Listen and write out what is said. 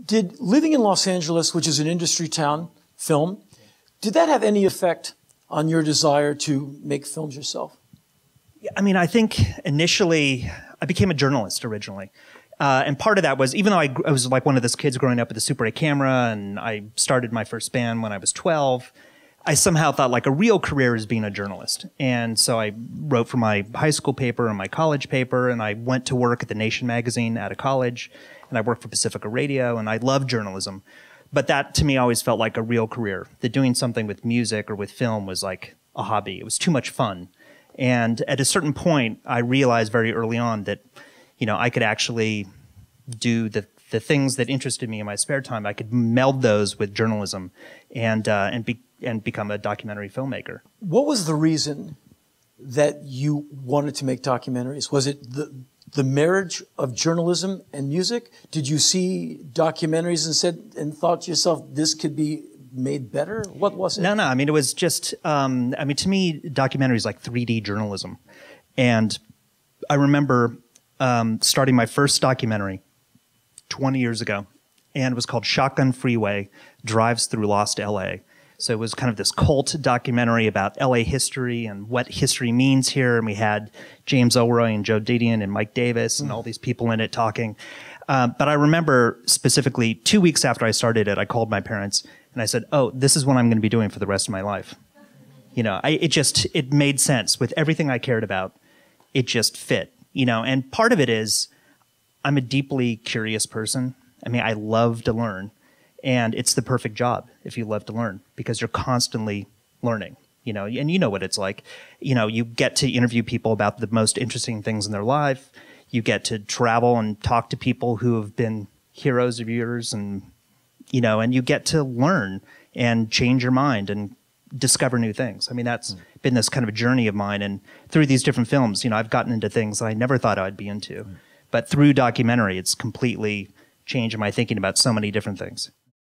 Did living in Los Angeles, which is an industry town, film, did that have any effect on your desire to make films yourself? I mean, I think initially I became a journalist originally. And part of that was, even though I was like one of those kids growing up with a Super 8 camera and I started my first band when I was 12, I somehow thought like a real career is being a journalist. And so I wrote for my high school paper and my college paper, and I went to work at the Nation magazine out of college, and I worked for Pacifica Radio, and I loved journalism. But that to me always felt like a real career. That doing something with music or with film was like a hobby. It was too much fun. And at a certain point, I realized very early on that, I could actually do the things that interested me in my spare time. I could meld those with journalism and become a documentary filmmaker. What was the reason that you wanted to make documentaries? Was it the marriage of journalism and music? Did you see documentaries and thought to yourself, this could be made better? What was it? No. I mean, it was just, to me, documentary is like 3D journalism. And I remember starting my first documentary 20 years ago, and it was called Shotgun Freeway, Drives Thru Lost L.A. So it was kind of this cult documentary about L.A. history and what history means here. And we had James Elroy and Joan Didion and Mike Davis and all these people in it talking. But I remember specifically 2 weeks after I started it, I called my parents and I said, oh, this is what I'm going to be doing for the rest of my life. It made sense with everything I cared about. It just fit, and part of it is I'm a deeply curious person. I mean, I love to learn. And it's the perfect job if you love to learn, because you're constantly learning, and you know what it's like. You get to interview people about the most interesting things in their life. You get to travel and talk to people who have been heroes of yours, and you get to learn and change your mind and discover new things. I mean, that's been this kind of a journey of mine. And through these different films, I've gotten into things that I never thought I'd be into. But through documentary, it's completely changed my thinking about so many different things.